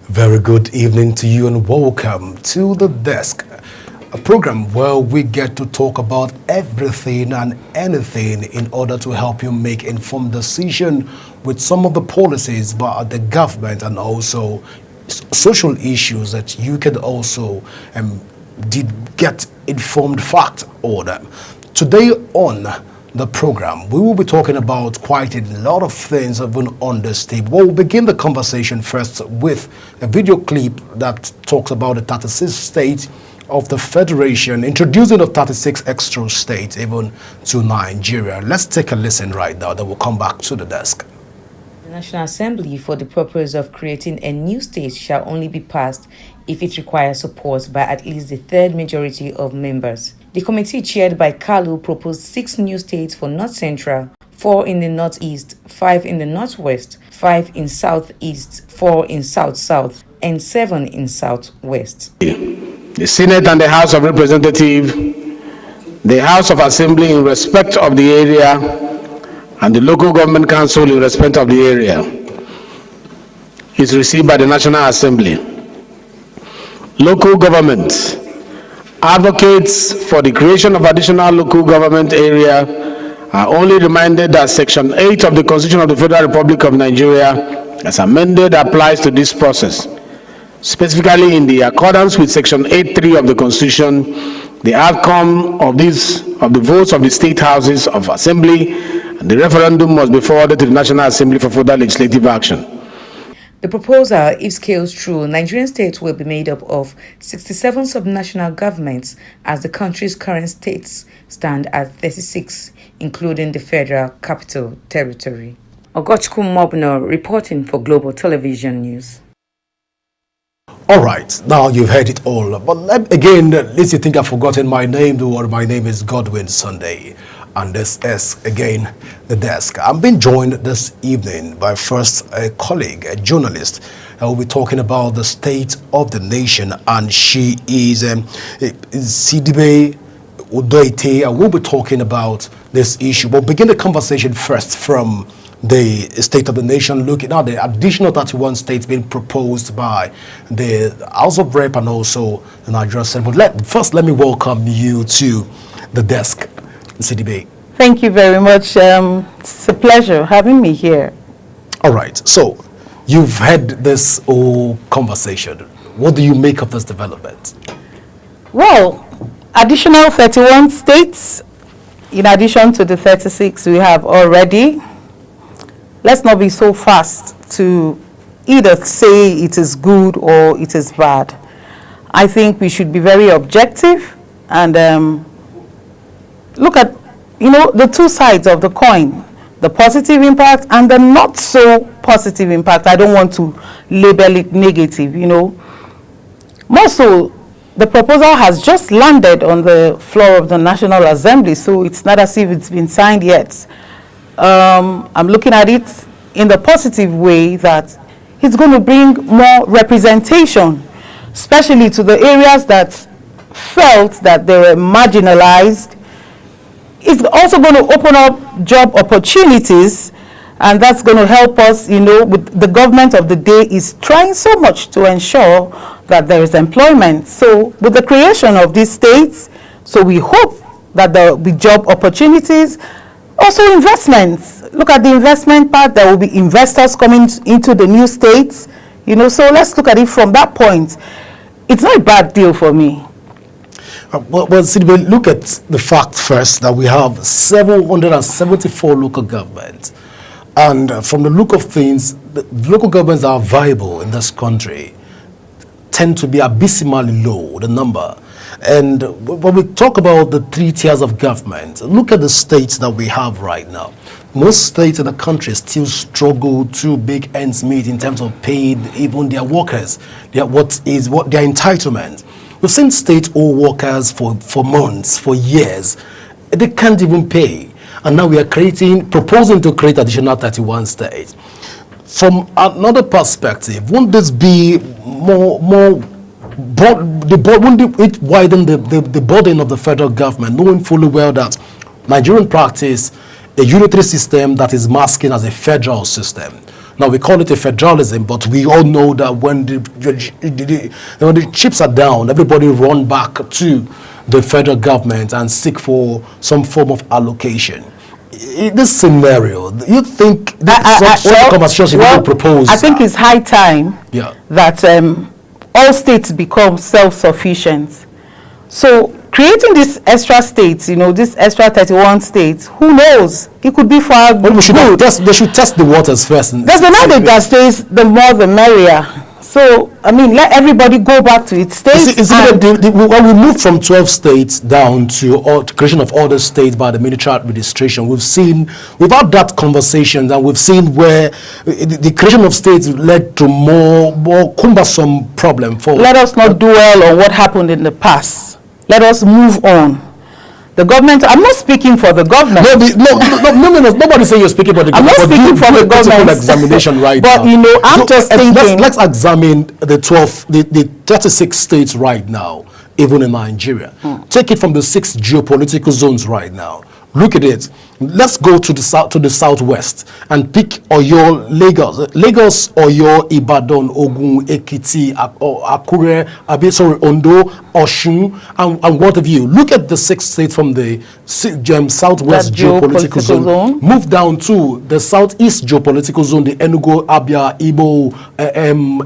Very good evening to you and welcome to The Desk, a program where we get to talk about everything and anything in order to help you make informed decision with some of the policies by the government and also social issues that you can also did get informed fact on them. Today on the program, we will be talking about quite a lot of things even on this table. We'll begin the conversation first with a video clip that talks about the 36 states of the Federation, introducing the 36 extra states even to Nigeria. Let's take a listen right now, then we'll come back to the desk. The National Assembly, for the purpose of creating a new state, shall only be passed if it requires support by at least the third majority of members. The committee chaired by Kalu proposed 6 new states for North Central, 4 in the Northeast, 5 in the Northwest, 5 in Southeast, 4 in South-South, and 7 in Southwest. The Senate and the House of Representatives, the House of Assembly in respect of the area, and the Local Government Council in respect of the area is received by the National Assembly. Local government advocates for the creation of additional local government area are only reminded that Section 8 of the Constitution of the Federal Republic of Nigeria, as amended, applies to this process. Specifically, in the accordance with Section 8.3 of the Constitution, the outcome of the votes of the state houses of assembly and the referendum must be forwarded to the National Assembly for further legislative action. The proposal, if scaled through, Nigerian states will be made up of 67 subnational governments, as the country's current states stand at 36, including the Federal Capital Territory. Ogochukwu Mobno reporting for Global Television News. All right, now you've heard it all. But again, unless you think I've forgotten my name, my name is Godwin Sunday. And this is, again, The Desk. I'm being joined this evening by first a colleague, a journalist. We'll be talking about the state of the nation, and she is Sidibe Udoite. And we'll be talking about this issue. We'll begin the conversation first from the state of the nation, looking at the additional 31 states being proposed by the House of Rep and also the Nigerian Senate. But first, let me welcome you to The Desk. CDB. Thank you very much. It's a pleasure having me here. All right. So you've had this whole conversation. What do you make of this development? Well, additional 31 states in addition to the 36 we have already. Let's not be so fast to either say it is good or it is bad. I think we should be very objective and look at, the two sides of the coin, the positive impact and the not so positive impact. I don't want to label it negative, More so, the proposal has just landed on the floor of the National Assembly, so it's not as if it's been signed yet. I'm looking at it in the positive way that it's going to bring more representation, especially to the areas that felt that they were marginalized. It's also going to open up job opportunities, and that's going to help us, with the government of the day is trying so much to ensure that there is employment. So with the creation of these states, so we hope that there will be job opportunities, also investments. Look at the investment part. There will be investors coming into the new states, so let's look at it from that point. It's not a bad deal for me. Well, look at the fact first that we have 774 local governments. And from the look of things, the local governments are viable in this country tend to be abysmally low, the number. And when we talk about the 3 tiers of government, look at the states that we have right now. Most states in the country still struggle to make ends meet in terms of paying even their workers, their entitlement. We've seen state-owned workers for months, for years. They can't even pay. And now we are proposing to create additional 31 states. From another perspective, won't this be wouldn't it widen the burden of the federal government, knowing fully well that Nigerian practice a unitary system that is masking as a federal system? Now we call it a federalism, but we all know that when the chips are down, everybody run back to the federal government and seek for some form of allocation. In this scenario, you think that such conversation will propose? I think it's high time that all states become self-sufficient. So creating these extra states, this extra 31 states, who knows? It could be for our good. They should test the waters first. There's a mandate that says the more the merrier. So, I mean, let everybody go back to its states. When we moved from 12 states down to creation of other states by the military administration, we've had that conversation, and we've seen where the creation of states led to more cumbersome problem. Let us not dwell on what happened in the past. Let us move on. The government, I'm not speaking for the government. No, nobody say you're speaking for the government. I'm not speaking for the government. Examination right now. But, I'm just thinking. Let's examine the 36 states right now, even in Nigeria. Take it from the 6 geopolitical zones right now. Look at it. Let's go to the southwest and pick Oyo, Lagos, Oyo, Ibadan, Ogun, Ekiti, Akure, Ondo, Osun, and what have you. Look at the 6 states from the southwest geopolitical zone. Move down to the southeast geopolitical zone, the Enugu, Abia, Igbo,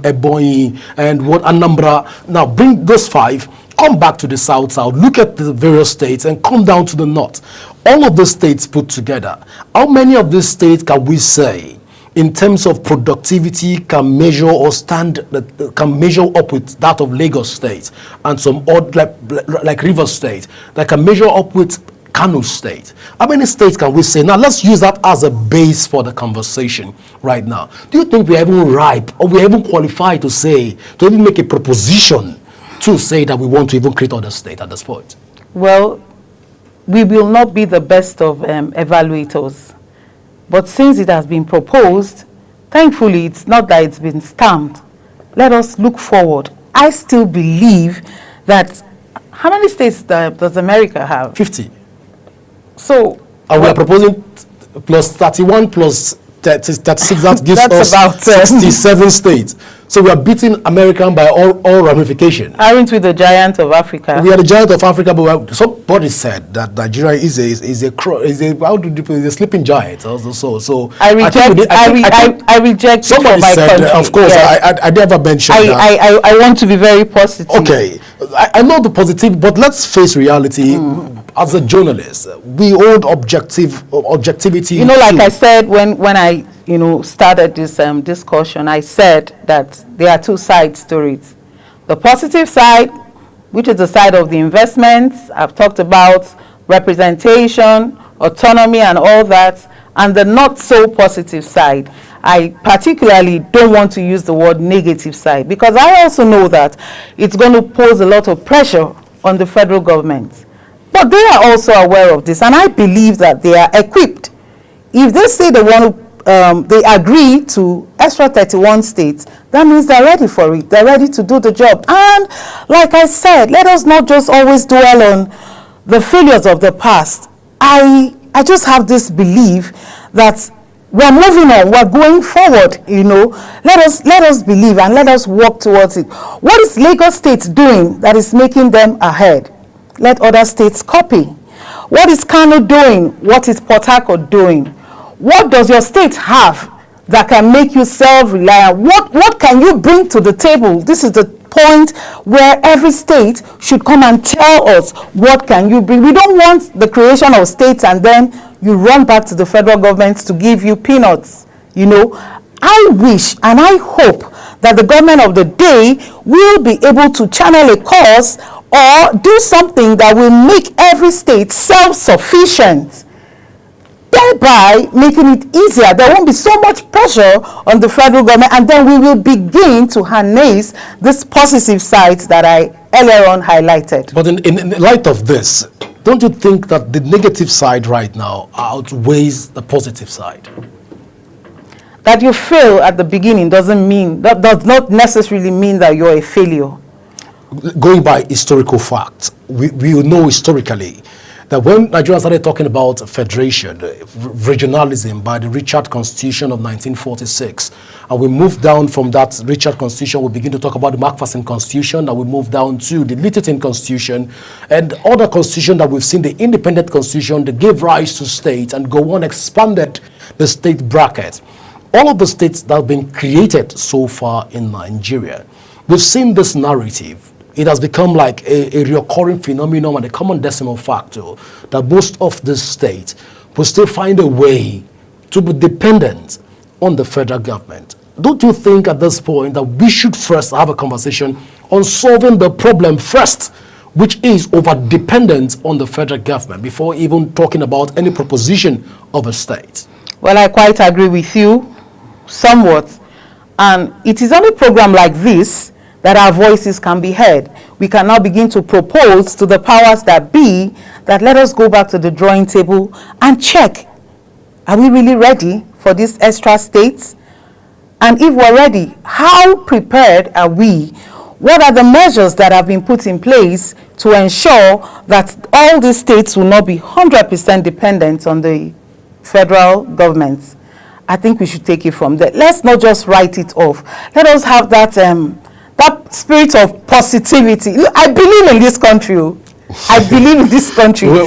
Ebonyi, and Anambra. Now bring those 5. Come back to the south, look at the various states, and come down to the north. All of the states put together, how many of these states can we say, in terms of productivity, can measure or can measure up with that of Lagos State and some odd like River State, that can measure up with Kano State? How many states can we say? Now let's use that as a base for the conversation right now. Do you think we are even ripe, or we are even qualified to even make a proposition to say that we want to even create other state at this point? Well, we will not be the best of evaluators. But since it has been proposed, thankfully, it's not that it's been stamped. Let us look forward. I still believe that, how many states does America have? 50. So, and we are proposing plus 31 plus 36, that gives us about 67 states. So we are beating American by all ramifications. Aren't we the giant of Africa? We are the giant of Africa, but somebody said that Nigeria is a sleeping giant. Also, so I reject. Somebody said, country. Of course, yes. I never mentioned that. I want to be very positive. Okay, I know the positive, but let's face reality. As a journalist, we hold objectivity. Like I said when I started this discussion, I said that there are 2 sides to it. The positive side, which is the side of the investments, I've talked about representation, autonomy and all that, and the not so positive side. I particularly don't want to use the word negative side, because I also know that it's going to pose a lot of pressure on the federal government. But they are also aware of this, and I believe that they are equipped. If they say they want to, they agree to extra 31 states, that means they're ready for it. They're ready to do the job. And like I said, let us not just always dwell on the failures of the past. I just have this belief that we're moving on, we're going forward, Let us believe and let us work towards it. What is Lagos State doing that is making them ahead? Let other states copy. What is Kano doing? What is Port Harcourt doing? What does your state have that can make you self-reliant? What can you bring to the table? This is the point where every state should come and tell us, what can you bring? We don't want the creation of states and then you run back to the federal government to give you peanuts. I wish and I hope that the government of the day will be able to channel a course or do something that will make every state self-sufficient, thereby making it easier. There won't be so much pressure on the federal government, and then we will begin to harness this positive sides that I earlier on highlighted. But in light of this, don't you think that the negative side right now outweighs the positive side? That you fail at the beginning does not necessarily mean that you're a failure. Going by historical facts, we know historically that when Nigeria started talking about federation, regionalism by the Richard Constitution of 1946, and we moved down from that Richard Constitution, we begin to talk about the Macpherson Constitution, and we moved down to the Littleton Constitution, and other constitution that we've seen, the Independent Constitution that gave rise to states and go on, expanded the state bracket. All of the states that have been created so far in Nigeria, we've seen this narrative. It has become like a recurring phenomenon and a common decimal factor that most of the states will still find a way to be dependent on the federal government. Don't you think at this point that we should first have a conversation on solving the problem first, which is over dependence on the federal government, before even talking about any proposition of a state? Well, I quite agree with you somewhat. And it is on a program like this that our voices can be heard. We can now begin to propose to the powers that be that let us go back to the drawing table and check, are we really ready for these extra states? And if we're ready, how prepared are we? What are the measures that have been put in place to ensure that all these states will not be 100% dependent on the federal government? I think we should take it from there. Let's not just write it off. Let us have that that spirit of positivity. Look, I believe in this country. I believe in this country. We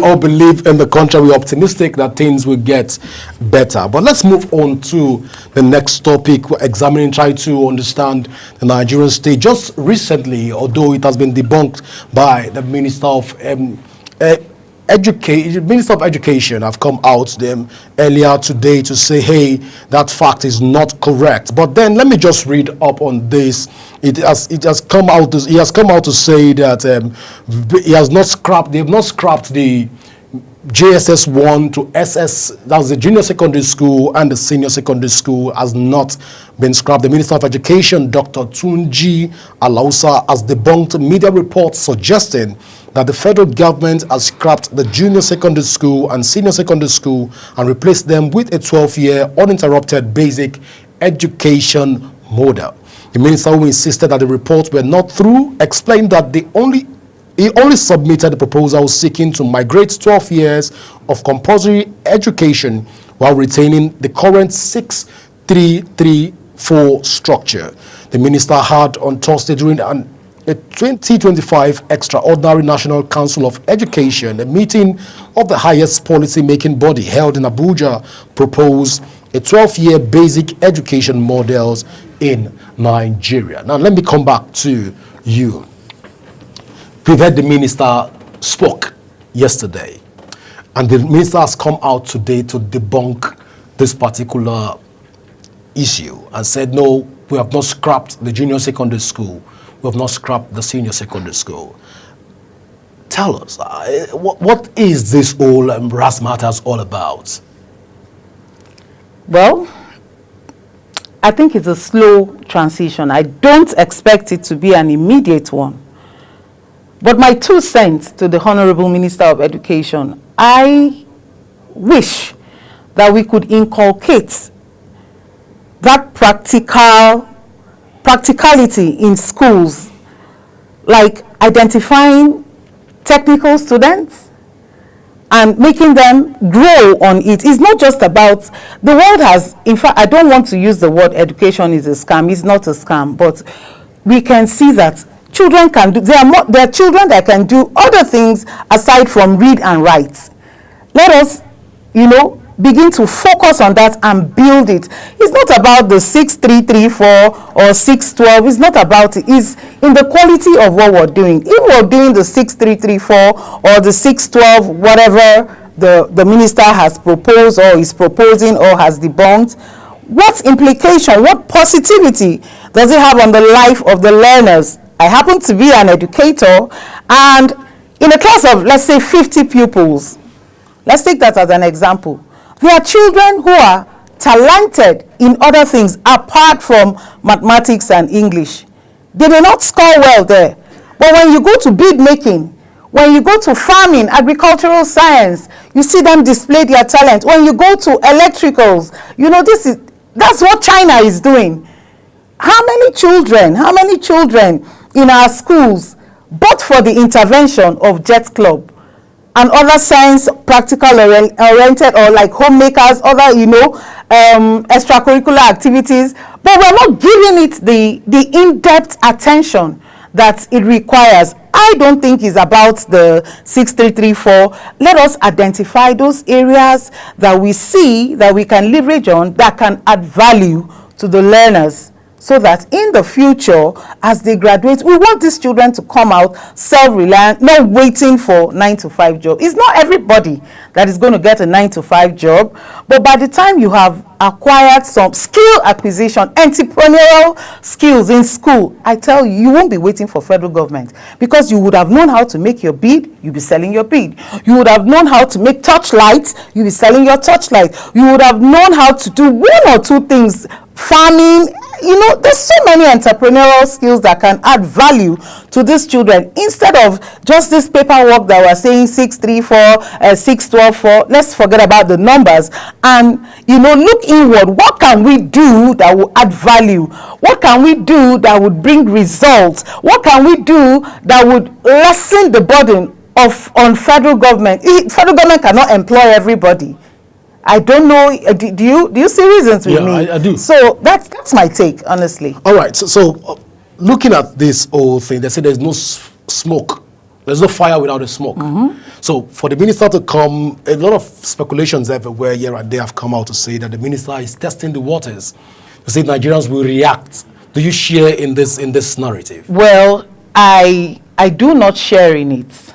all believe in the country. We're optimistic that things will get better. But let's move on to the next topic. We're examining, trying to understand the Nigerian state. Just recently, although it has been debunked by the Minister of Minister of Education have come out earlier today to say, hey, that fact is not correct. But then let me just read up on this. He has come out to say that they have not scrapped the JSS 1 to SS, that's the junior secondary school, and the senior secondary school has not been scrapped. The Minister of Education, Dr. Tunji Alausa, has debunked media reports suggesting that the federal government has scrapped the junior secondary school and senior secondary school and replaced them with a 12-year uninterrupted basic education model. The minister, who insisted that the reports were not true, explained that he only submitted the proposal seeking to migrate 12 years of compulsory education while retaining the current 6-3-3-4 structure. The minister had on Thursday during a 2025 Extraordinary National Council of Education, a meeting of the highest policy-making body held in Abuja, proposed a 12-year basic education models in Nigeria. Now, let me come back to you. We've heard the minister spoke yesterday, and the minister has come out today to debunk this particular issue and said, no, we have not scrapped the junior secondary school. We have not scrapped the senior secondary school. Tell us, what is this whole razzmatazz all about? Well, I think it's a slow transition. I don't expect it to be an immediate one. But my 2 cents to the Honorable Minister of Education, I wish that we could inculcate that practicality in schools, like identifying technical students and making them grow on it. It's not just about, the world has, in fact, I don't want to use the word education is a scam. It's not a scam, but we can see that children can do, there are children that can do other things aside from read and write. Let us, begin to focus on that and build it. It's not about the 6-3-3-4 or 6-12. It's not about it. It's in the quality of what we're doing. If we're doing the 6-3-3-4 or the 6-12, whatever the minister has proposed or is proposing or has debunked, what implication, what positivity does it have on the life of the learners? I happen to be an educator, and in a class of, let's say, 50 pupils, let's take that as an example. There are children who are talented in other things apart from mathematics and English. They may not score well there. But when you go to bead making, when you go to farming, agricultural science, you see them display their talent. When you go to electricals, that's what China is doing. How many children in our schools, but for the intervention of Jet Club, and other science practical oriented, or like homemakers, other extracurricular activities, but we're not giving it the in-depth attention that it requires. I don't think it's about the 6334. Let us identify those areas that we see that we can leverage on, that can add value to the learners, so that in the future, as they graduate, we want these children to come out self-reliant, not waiting for 9-to-5 job. It's not everybody that is going to get a 9-to-5 job, but by the time you have acquired some skill acquisition, entrepreneurial skills in school, I tell you, you won't be waiting for federal government, because you would have known how to make your bead, you'll be selling your bead. You would have known how to make torchlights, you'll be selling your torchlight. You would have known how to do one or two things, farming. There's so many entrepreneurial skills that can add value to these children, instead of just this paperwork that we're saying 634, 612. Let's forget about the numbers and look inward. What can we do that will add value? What can we do that would bring results? What can we do that would lessen the burden on federal government? Federal government cannot employ everybody. I don't know. Do you see reasons with me? Yeah, I do. So that's my take, honestly. All right. So looking at this whole thing, they say there's no smoke. There's no fire without a smoke. So for the minister to come, a lot of speculations everywhere here and there have come out to say that the minister is testing the waters, to say Nigerians will react. Do you share in this narrative? Well, I do not share in it,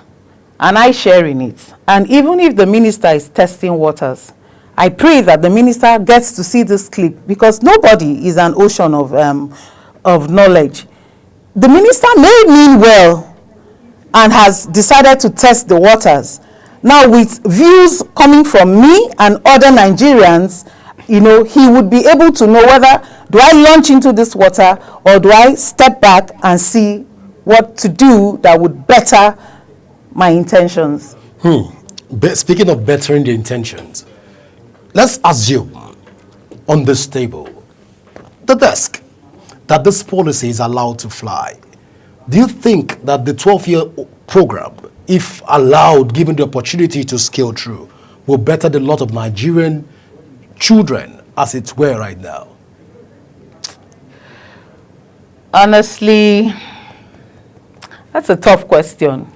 and I share in it. And even if the minister is testing waters, I pray that the minister gets to see this clip, because nobody is an ocean of knowledge. The minister may mean well and has decided to test the waters. Now, with views coming from me and other Nigerians, he would be able to know whether do I launch into this water or do I step back and see what to do that would better my intentions. Speaking of bettering the intentions, let's assume on this table, the desk, that this policy is allowed to fly. Do you think that the 12-year program, if allowed, given the opportunity to scale through, will better the lot of Nigerian children as it were right now? Honestly, that's a tough question.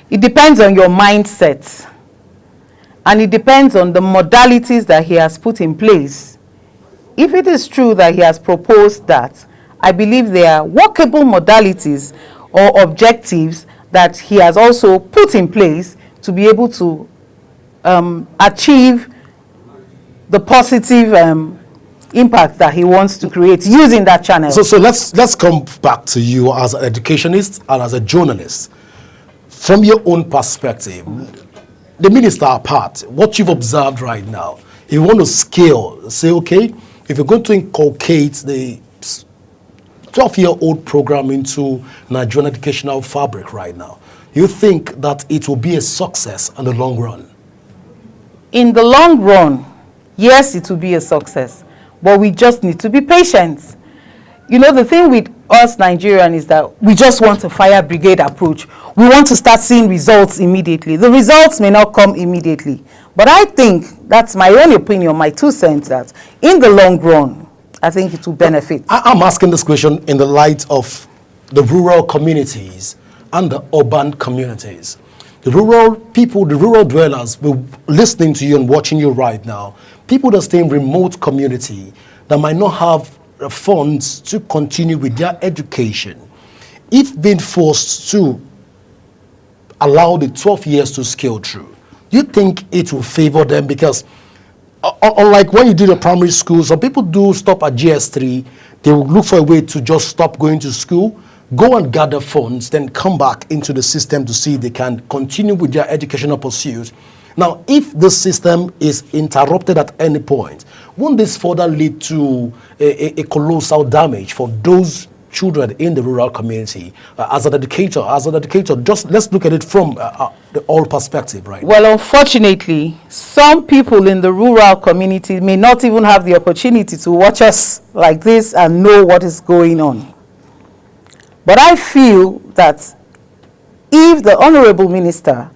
It depends on your mindset. And it depends on the modalities that he has put in place. If it is true that he has proposed that, I believe there are workable modalities or objectives that he has also put in place to be able to achieve the positive impact that he wants to create using that channel. So let's come back to you as an educationist and as a journalist. From your own perspective, the minister apart, what you've observed right now, if you want to scale, say, okay, if you're going to inculcate the 12-year-old program into Nigerian educational fabric right now, you think that it will be a success in the long run? In the long run, yes, it will be a success, but we just need to be patient. The thing with us Nigerians is that we just want a fire brigade approach. We want to start seeing results immediately. The results may not come immediately, but I think, that's my own opinion, my 2 cents, that in the long run, I think it will benefit. I'm asking this question in the light of the rural communities and the urban communities. The rural people, the rural dwellers, listening to you and watching you right now, people that stay in remote community that might not have funds to continue with their education, if being forced to allow the 12 years to scale through, do you think it will favor them? Because unlike when you do the primary school, some people do stop at GS3, they will look for a way to just stop going to school, go and gather funds, then come back into the system to see if they can continue with their educational pursuit. Now, if the system is interrupted at any point, won't this further lead to a colossal damage for those children in the rural community? As an educator, just let's look at it from the all perspective, right? Well, unfortunately, some people in the rural community may not even have the opportunity to watch us like this and know what is going on. But I feel that if the Honorable Minister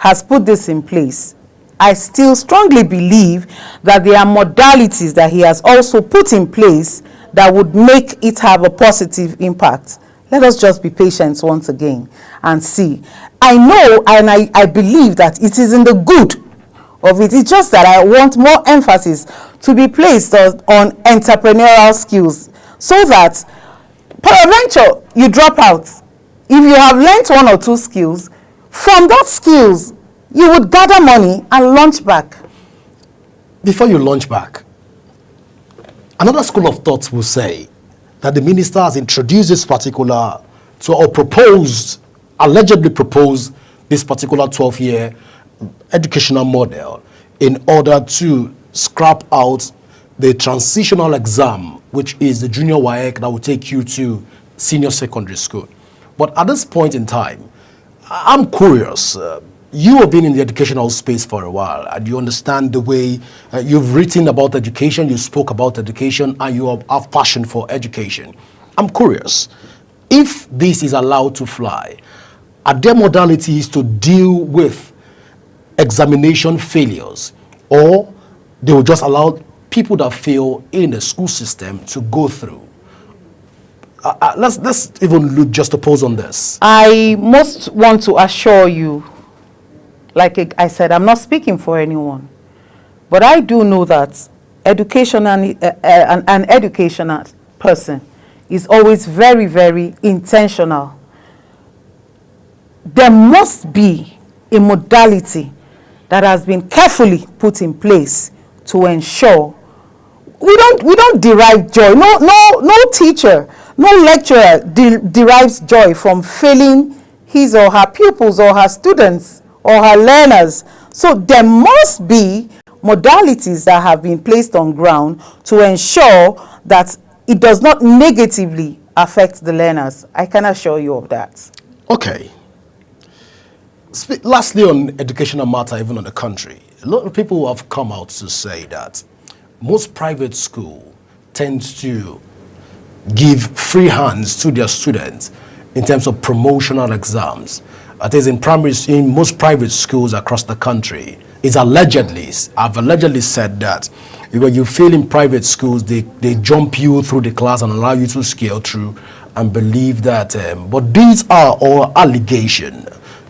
has put this in place, I still strongly believe that there are modalities that he has also put in place that would make it have a positive impact. Let us just be patient once again and see. I know and I believe that it is in the good of it. It's just that I want more emphasis to be placed on entrepreneurial skills, so that peradventure you drop out. If you have learnt 1 or 2 skills, from that skills, you would gather money and launch back. Before you launch back, another school of thought will say that the minister has introduced this particular, allegedly proposed this particular 12-year educational model in order to scrap out the transitional exam, which is the junior WAEC that will take you to senior secondary school. But at this point in time, I'm curious. You have been in the educational space for a while, and you understand the way you've written about education, you spoke about education, and you have passion for education. I'm curious, if this is allowed to fly, are there modalities to deal with examination failures, or they will just allow people that fail in the school system to go through? Let's even look just a pause on this. I most want to assure you, like I said, I'm not speaking for anyone, but I do know that an educational person is always very, very intentional. There must be a modality that has been carefully put in place to ensure we don't derive joy. No teacher, no lecturer derives joy from failing his or her pupils or her students or her learners. So there must be modalities that have been placed on ground to ensure that it does not negatively affect the learners. I can assure you of that. Okay. Lastly, on educational matter, even on the country, a lot of people have come out to say that most private school tends to give free hands to their students in terms of promotional exams. That is, in most private schools across the country, I've allegedly said that when you fail in private schools, they jump you through the class and allow you to scale through and believe that. But these are all allegations.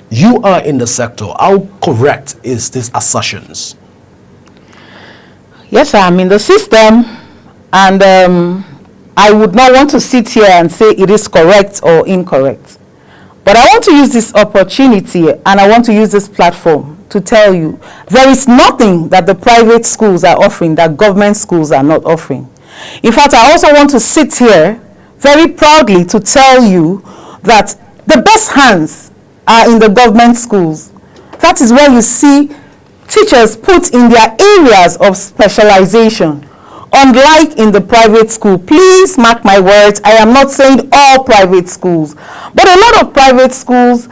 You are in the sector. How correct is these assertions? Yes, I'm in the system, and I would not want to sit here and say it is correct or incorrect. But I want to use this opportunity and I want to use this platform to tell you there is nothing that the private schools are offering that government schools are not offering. In fact, I also want to sit here very proudly to tell you that the best hands are in the government schools. That is where you see teachers put in their areas of specialization, unlike in the private school. Please mark my words, I am not saying all private schools, but a lot of private schools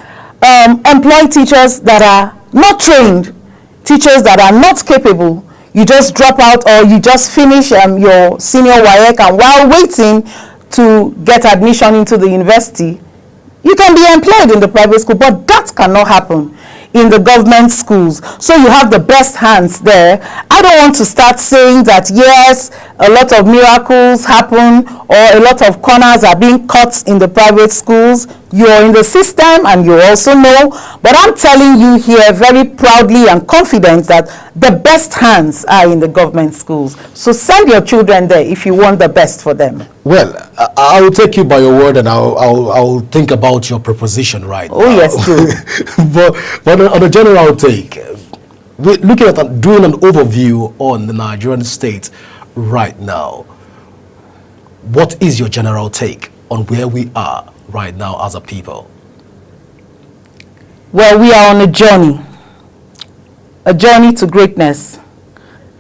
employ teachers that are not trained, teachers that are not capable. You just drop out or you just finish your senior WAEC, and while waiting to get admission into the university, you can be employed in the private school, but that cannot happen in the government schools. So you have the best hands there. I don't want to start saying that yes, a lot of miracles happen or a lot of corners are being cut in the private schools. You're in the system and you also know, but I'm telling you here very proudly and confident that the best hands are in the government schools. So send your children there if you want the best for them. Well, I will take you by your word, and I'll think about your proposition right now. Oh yes, do. but on a general take, we're looking at doing an overview on the Nigerian state right now. What is your general take on where we are right now as a people? Well, we are on a journey to greatness.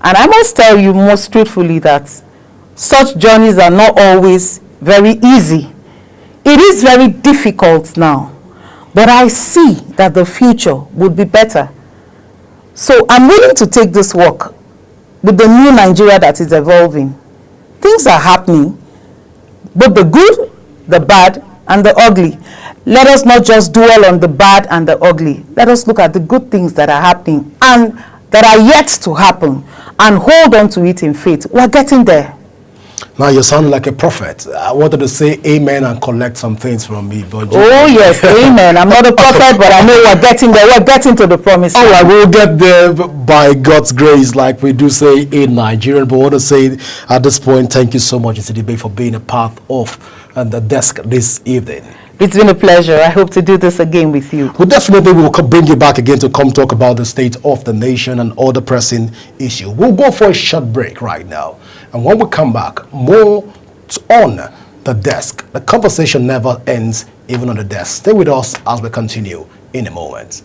And I must tell you most truthfully that such journeys are not always very easy. It is very difficult now, but I see that the future would be better. So I'm willing to take this walk with the new Nigeria that is evolving. Things are happening, both the good, the bad, and the ugly. Let us not just dwell on the bad and the ugly. Let us look at the good things that are happening and that are yet to happen and hold on to it in faith. We're getting there. Now you sound like a prophet. I wanted to say amen and collect some things from me, but Oh yes, amen. I'm not a prophet, but I know we're getting there. We're getting to the promise. all right, we'll get there by God's grace, like we do say in Nigeria. But I want to say at this point, thank you so much, Isidibe, for being a part of the desk this evening. It's been a pleasure. I hope to do this again with you. Well, definitely we will bring you back again to come talk about the state of the nation and other pressing issues. We'll go for a short break right now. And when we come back, more on the desk. The conversation never ends, even on the desk. Stay with us as we continue in a moment.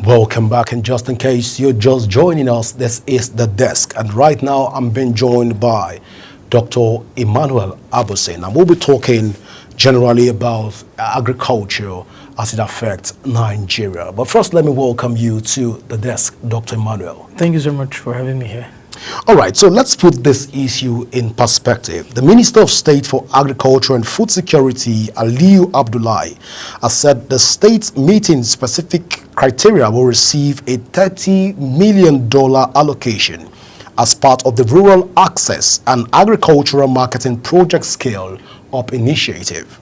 Welcome back, and just in case you're just joining us, this is The Desk, and right now I'm being joined by Dr. Emmanuel Abosin, and we'll be talking generally about agriculture as it affects Nigeria. But first, let me welcome you to The Desk, Dr. Emmanuel. Thank you so much for having me here. All right, so let's put this issue in perspective. The Minister of State for Agriculture and Food Security, Aliyu Abdullahi, has said the state meeting specific criteria will receive a $30 million allocation as part of the Rural Access and Agricultural Marketing Project Scale Up initiative.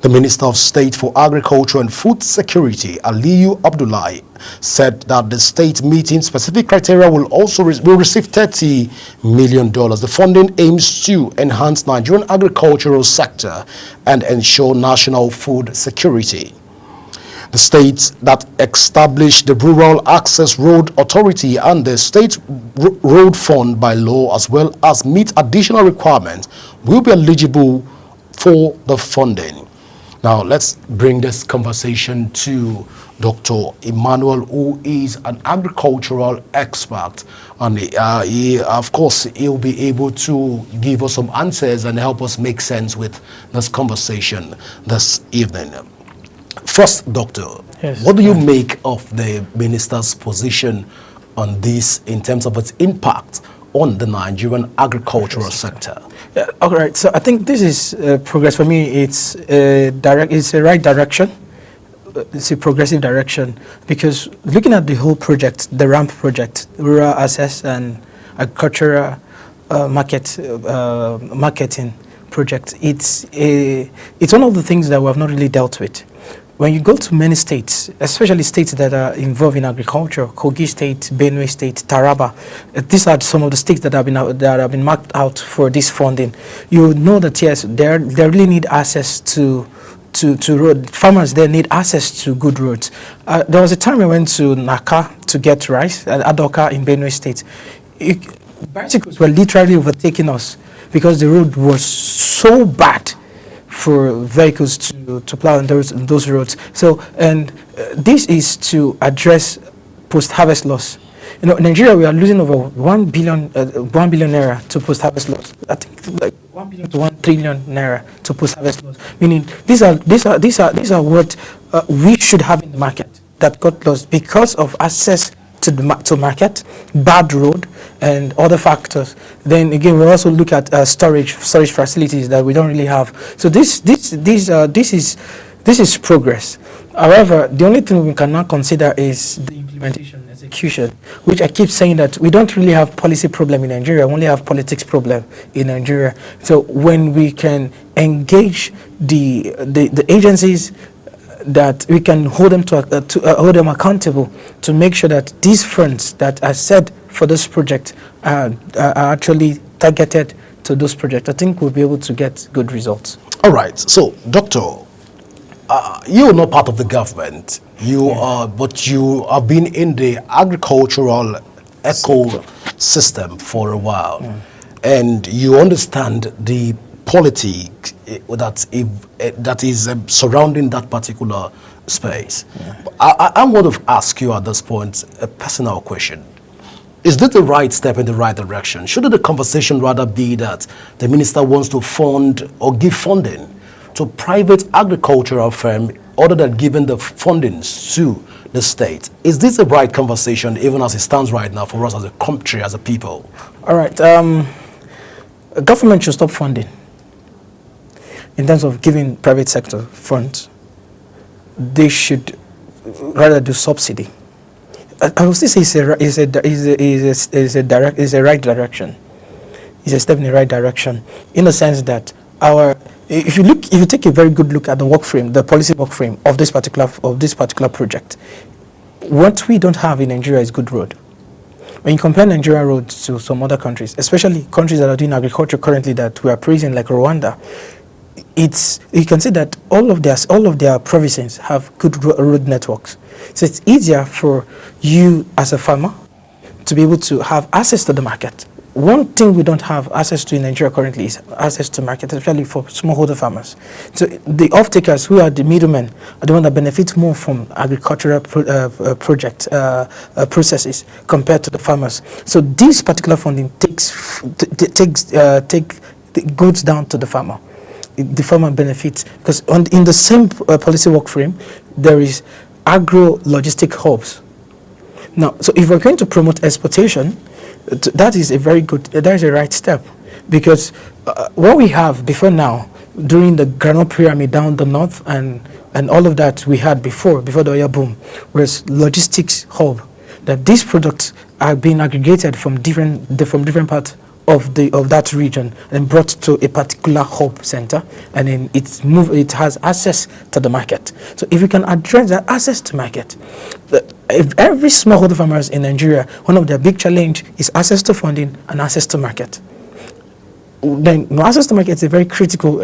The Minister of State for Agriculture and Food Security, Aliyu Abdullahi, said that the state meeting specific criteria will also receive $30 million. The funding aims to enhance Nigerian agricultural sector and ensure national food security. The state that established the Rural Access Road Authority and the State Road Fund by law, as well as meet additional requirements, will be eligible for the funding. Now, let's bring this conversation to Dr. Emmanuel, who is an agricultural expert. And of course, he'll be able to give us some answers and help us make sense with this conversation this evening. First, Doctor, yes, what do you make of the minister's position on this in terms of its impact on the Nigerian agricultural sector? All right, so I think this is progress. For me, it's a right direction. It's a progressive direction, because looking at the whole project, the RAMP project, Rural Access and Agricultural Marketing Project, it's one of the things that we have not really dealt with. When you go to many states, especially states that are involved in agriculture, Kogi State, Benue State, Taraba, these are some of the states that have been marked out for this funding. You know that yes, they really need access to road. Farmers there need access to good roads. There was a time I went to Naka to get rice at Adoka in Benue State. Bicycles were literally overtaking us because the road was so bad for vehicles to plow on those roads. So, and this is to address post-harvest loss. You know, in Nigeria, we are losing over 1 billion naira to post-harvest loss. I think like 1 billion to 1 trillion naira to post-harvest loss. Meaning, these are what we should have in the market that got lost because of access to market, bad road, and other factors. Then again, we also look at storage facilities that we don't really have. So this is progress. However, the only thing we cannot consider is the implementation, execution, which I keep saying that we don't really have policy problem in Nigeria. We only have politics problem in Nigeria. So when we can engage the agencies, that we can hold them hold them accountable to make sure that these funds that are set for this project are actually targeted to those projects. I think we'll be able to get good results. All right. So, Doctor, you are not part of the government. You are, but you have been in the agricultural ecosystem for a while, and you understand the politics that is surrounding that particular space. I want to ask you at this point a personal question. Is this the right step in the right direction? Shouldn't the conversation rather be that the minister wants to fund or give funding to private agricultural firm other than giving the fundings to the state? Is this the right conversation even as it stands right now for us as a country, as a people? All right. Government should stop funding. In terms of giving private sector funds, they should rather do subsidy. I would still say it's a right direction. It's a step in the right direction, in the sense that if you take a very good look at the work frame, the policy work frame of this particular project, what we don't have in Nigeria is good road. When you compare Nigerian roads to some other countries, especially countries that are doing agriculture currently that we are praising, like Rwanda, you can see that all of their provinces have good road networks. So it's easier for you as a farmer to be able to have access to the market. One thing we don't have access to in Nigeria currently is access to market, especially for smallholder farmers. So the off-takers, who are the middlemen, are the ones that benefit more from agricultural processes compared to the farmers. So this particular funding goes down to the farmer. The farmer benefits, because in the same policy work frame, there is agro-logistic hubs. Now, so if we're going to promote exportation, That is a very good, that is a right step, because what we have before now, during the Granite Pyramid down the north and all of that we had before the oil boom, was logistics hub, that these products are being aggregated from different parts of that region and brought to a particular hub center, and then it has access to the market. So if we can address that access to market, if every smallholder farmers in Nigeria, one of their big challenge is access to funding and access to market. Then access to market is a very critical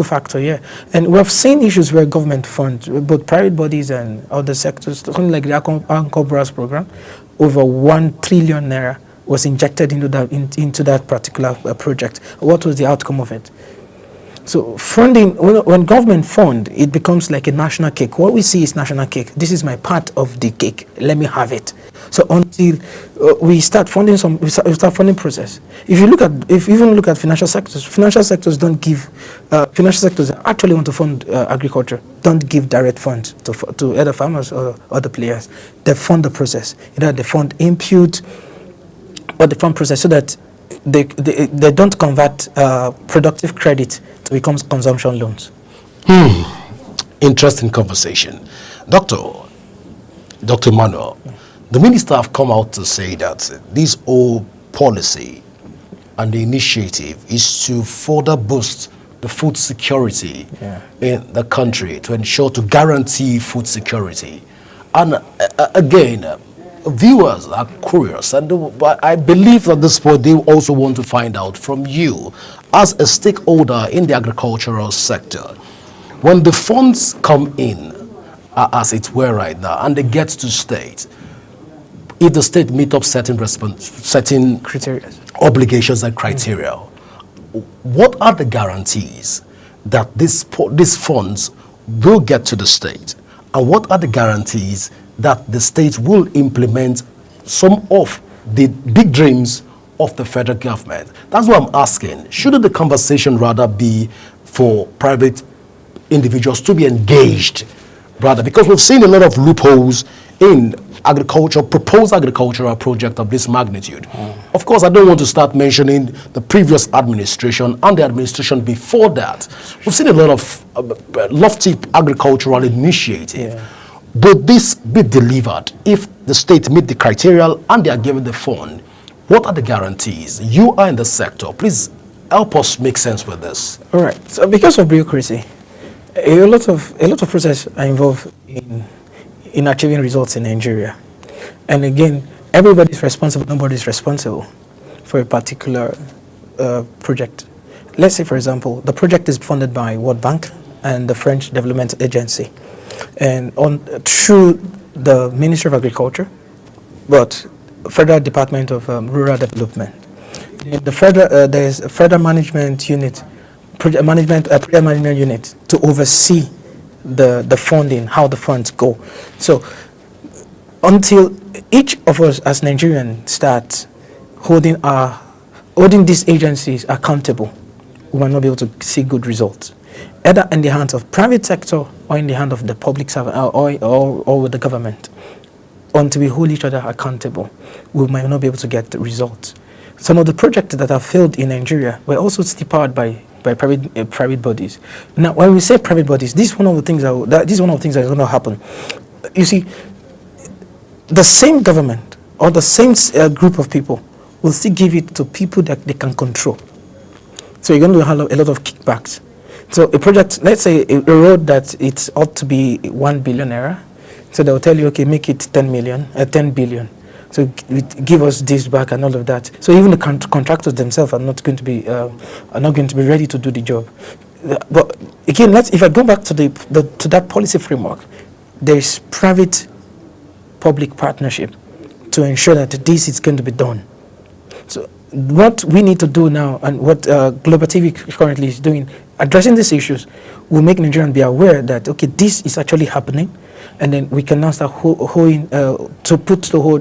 factor here, and we have seen issues where government funds, both private bodies and other sectors, something like the Anchor Brass program, over 1 trillion naira was injected into that particular project. What was the outcome of it? So funding, when government fund, it becomes like a national cake. What we see is national cake. This is my part of the cake. Let me have it. So until we start funding we start funding process. If you even look at financial sectors don't give, financial sectors that actually want to fund agriculture don't give direct funds to other farmers or other players. They fund the process. Either they fund input or the fund process, so that they don't convert productive credit to become consumption loans. Interesting conversation. Dr. Emmanuel, the minister have come out to say that this whole policy and the initiative is to further boost the food security in the country, to guarantee food security. And again, viewers are curious, and I believe at this point they also want to find out from you, as a stakeholder in the agricultural sector, when the funds come in, as it were right now, and they get to state, if the state meet up certain criteria, obligations and criteria, what are the guarantees that these funds will get to the state, and what are the guarantees that the state will implement some of the big dreams of the federal government? That's what I'm asking. Shouldn't the conversation rather be for private individuals to be engaged, rather? Because we've seen a lot of loopholes in proposed agricultural project of this magnitude. Of course, I don't want to start mentioning the previous administration and the administration before that. We've seen a lot of lofty agricultural initiative. Would this be delivered if the state meet the criteria and they are given the fund? What are the guarantees? You are in the sector. Please help us make sense with this. All right. So because of bureaucracy, a lot of processes are involved in achieving results in Nigeria. And again, everybody's responsible. Nobody's responsible for a particular project. Let's say, for example, the project is funded by World Bank and the French Development Agency, and through the Ministry of Agriculture, but Federal Department of Rural Development. There's a federal management unit, project management unit, to oversee the funding, how the funds go. So until each of us as Nigerians start holding these agencies accountable, we will not be able to see good results, either in the hands of private sector or in the hand of the public servant or with the government. Until we hold each other accountable, we might not be able to get the results. Some of the projects that have failed in Nigeria were also still powered by private bodies. Now, when we say private bodies, this is one of the things that is going to happen. You see, the same government or the same group of people will still give it to people that they can control. So you're going to have a lot of kickbacks. So a project, let's say a road that it ought to be 1 billion naira, so they'll tell you, okay, make it 10 billion. So give us this back and all of that. So even the contractors themselves are not going to be ready to do the job. But again, if I go back to that policy framework, there is private-public partnership to ensure that this is going to be done. So what we need to do now, and what Global TV currently is doing, addressing these issues, will make Nigerians be aware that, okay, this is actually happening, and then we can now start to put the whole,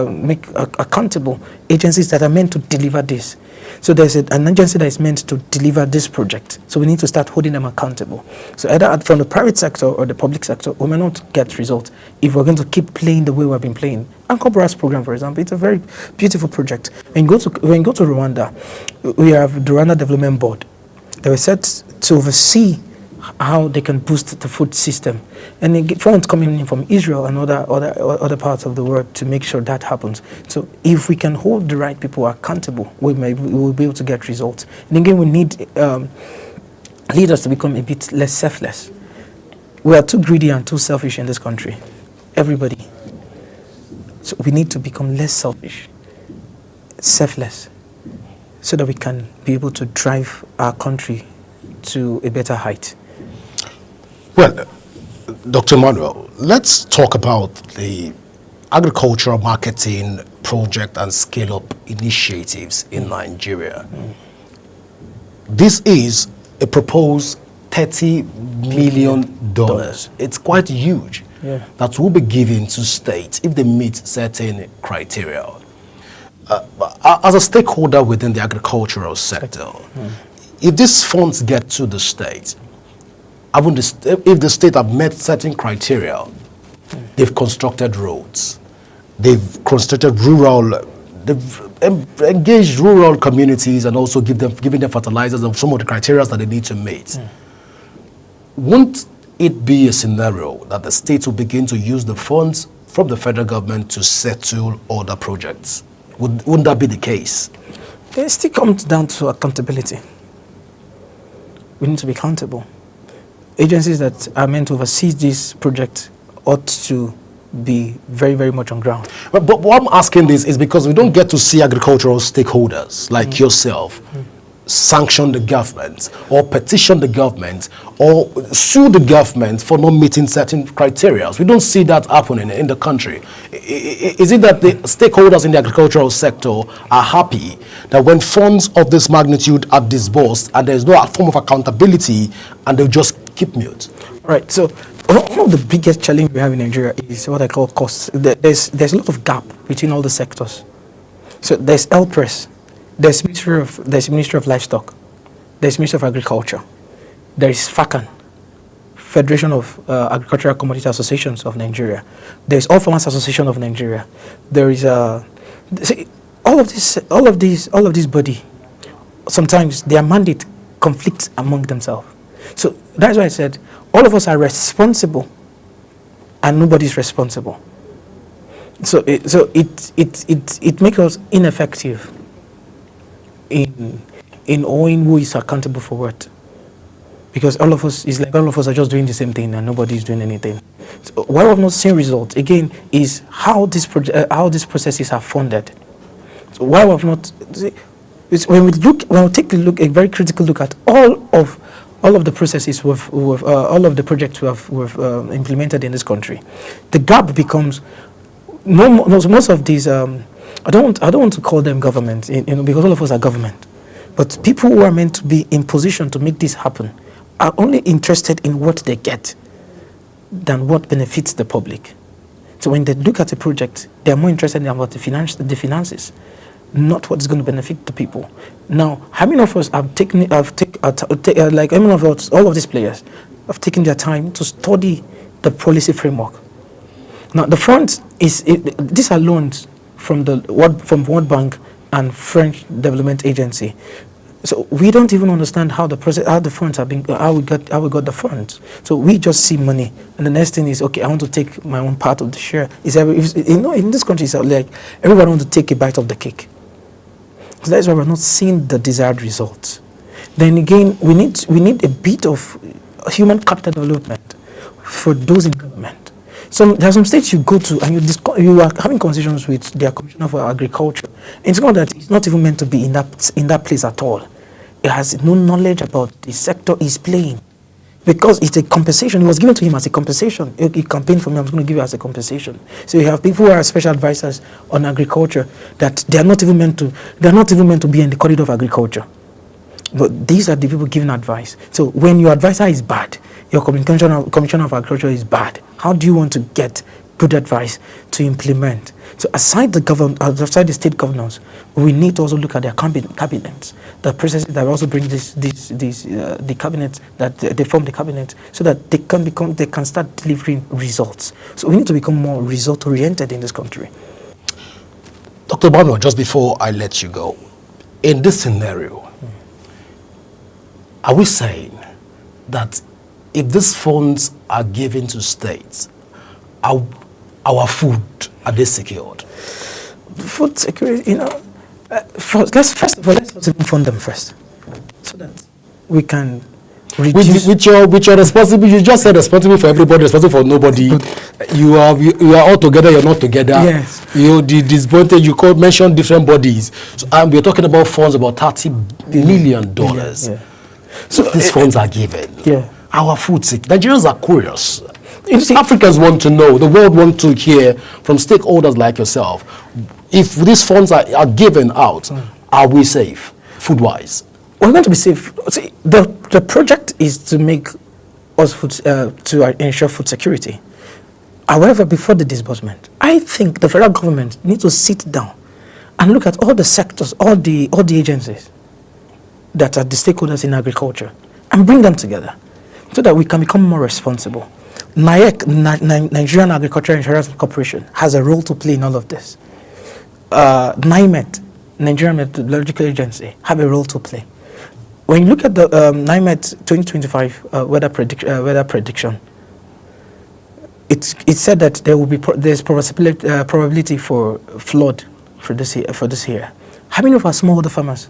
make accountable agencies that are meant to deliver this. So there's an agency that is meant to deliver this project. So we need to start holding them accountable. So either from the private sector or the public sector, we may not get results if we're going to keep playing the way we've been playing. Anchor Brass program, for example, it's a very beautiful project. When you go to Rwanda, we have the Rwanda Development Board. They were set to oversee how they can boost the food system, and they get funds coming in from Israel and other parts of the world to make sure that happens. So if we can hold the right people accountable, we will be able to get results. And again, we need leaders to become a bit less selfless. We are too greedy and too selfish in this country, everybody. So we need to become less selfish, selfless, so that we can be able to drive our country to a better height. Well, Dr. Emmanuel, let's talk about the agricultural marketing project and scale-up initiatives in Nigeria. This is a proposed $30 million. It's quite huge. Yeah. That will be given to states if they meet certain criteria. As a stakeholder within the agricultural sector, if these funds get to the state, if the state have met certain criteria, they've constructed roads, they've constructed they've engaged rural communities and also giving them fertilizers and some of the criteria that they need to meet. Won't it be a scenario that the state will begin to use the funds from the federal government to settle other projects? Wouldn't that be the case? It still comes down to accountability. We need to be accountable. Agencies that are meant to oversee this project ought to be very, very much on ground. But what I'm asking this is because we don't get to see agricultural stakeholders like yourself sanction the government or petition the government or sue the government for not meeting certain criteria. We don't see that happening in the country. Is it that the stakeholders in the agricultural sector are happy that when funds of this magnitude are disbursed and there's no form of accountability and they'll just keep mute? Right. So one of the biggest challenges we have in Nigeria is what I call costs. There's a lot of gap between all the sectors. So there's LPRES, there's Ministry of Livestock, there's Ministry of Agriculture, there is FACAN, Federation of Agricultural Commodity Associations of Nigeria, there's All Farmers Association of Nigeria, there is all of these body, sometimes their mandate conflicts among themselves. So that's why I said all of us are responsible and nobody's responsible. So it makes us ineffective in owing who is accountable for what. Because all of us are just doing the same thing and nobody's doing anything. So why we've not seen results again is how these processes are funded. So why we've not when we take a very critical look at all of the processes all of the projects we've implemented in this country, the gap becomes most of these. I don't want to call them government, because all of us are government, but people who are meant to be in position to make this happen are only interested in what they get than what benefits the public. So when they look at a project, they are more interested in about the finances, not what's going to benefit the people. Now, how many of us have all of these players have taken their time to study the policy framework? Now, the front these are loans from World Bank and French Development Agency. So we don't even understand how the funds are being, how we got the funds. So we just see money, and the next thing is, okay, I want to take my own part of the share. In this country, it's like everyone wants to take a bite of the cake. So that's why we're not seeing the desired results. Then again, we need a bit of human capital development for those in government. So there are some states you go to and you are having conversations with their Commissioner for Agriculture. It's not that it's not even meant to be in that place at all. It has no knowledge about the sector he's playing, because it's a compensation. It was given to him as a compensation. He campaigned for me. I'm going to give you as a compensation. So you have people who are special advisors on agriculture that they are not even meant to be in the corridor of agriculture. But these are the people giving advice. So when your advisor is bad, your commissioner of agriculture is bad. How do you want to get good advice to implement? So aside the state governors, we need to also look at their cabinets, the processes that also bring the cabinet, that they form the cabinet, so that they can start delivering results. So we need to become more result oriented in this country. Dr. Bano, just before I let you go, in this scenario, are we saying that if these funds are given to states, our food, are they secured? Food security, let's even fund them first, so that we can reduce. With your responsibility, you just said responsible for everybody, responsible for nobody. You are all together, you're not together. Yes. You mentioned different bodies. So, we're talking about funds, about $30 million. Yeah. So these funds are given. Yeah. Our food sick. Nigerians are curious. You see, Africans want to know, the world wants to hear from stakeholders like yourself, if these funds are given out, are we safe, food-wise? we're going to be safe. See, the project is to make us food, to ensure food security. However, before the disbursement, I think the federal government needs to sit down and look at all the sectors, all the agencies that are the stakeholders in agriculture, and bring them together so that we can become more responsible. NIAC, Nigerian Agricultural Insurance Corporation, has a role to play in all of this. NIMET, Nigerian Meteorological Agency, have a role to play. When you look at the NIMET 2025 weather prediction, it said that there's probability for flood for this year. How many of our smallholder farmers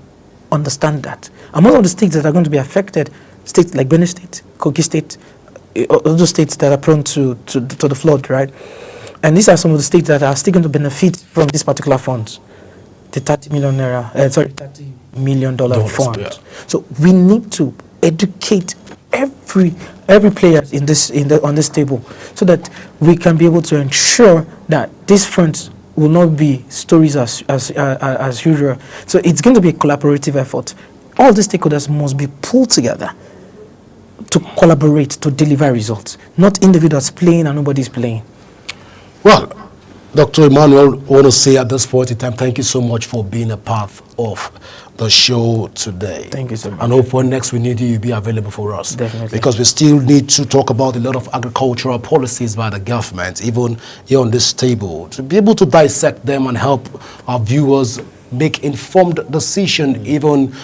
understand that? And most of the states that are going to be affected, states like Benue State, Kogi State, those states that are prone to the flood, right? And these are some of the states that are still going to benefit from this particular funds, the $30 million fund. Yeah. So we need to educate every player on this table, so that we can be able to ensure that these funds will not be stories as usual. So it's going to be a collaborative effort. All the stakeholders must be pulled together to collaborate to deliver results, not individuals playing and nobody's playing. Well, Dr. Emmanuel, I want to say at this point in time, thank you so much for being a part of the show today. Thank you so much. And hope when next we need you, you'll be available for us. Definitely. Because we still need to talk about a lot of agricultural policies by the government, even here on this table, to be able to dissect them and help our viewers make informed decision. Even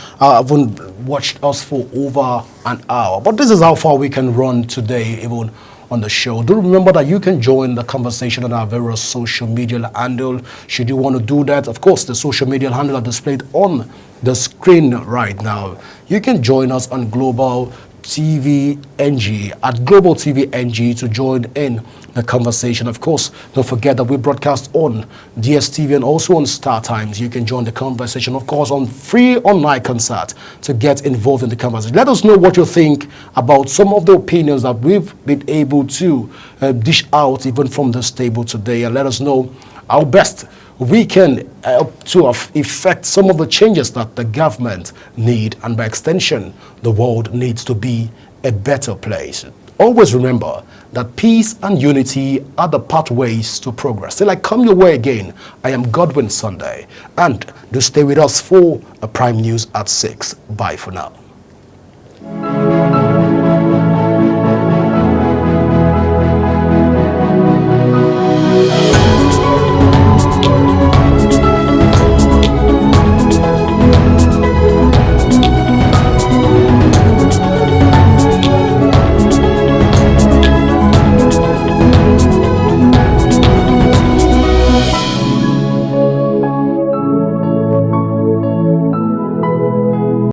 watched us for over an hour. But this is how far we can run today, even on the show. Do remember that you can join the conversation on our various social media handle. Should you want to do that, of course, the social media handle are displayed on the screen right now. You can join us on Global TV NG, at Global TV NG, to join in the conversation. Of course, don't forget that we broadcast on DSTV and also on Star Times. You can join the conversation, of course, on free online concert to get involved in the conversation. Let us know what you think about some of the opinions that we've been able to dish out even from this table today, and let us know how best we can help to effect some of the changes that the government need, and by extension, the world needs to be a better place. Always remember that peace and unity are the pathways to progress. Till I come your way again, I am Godwin Sunday, and do stay with us for a Prime News at 6. Bye for now.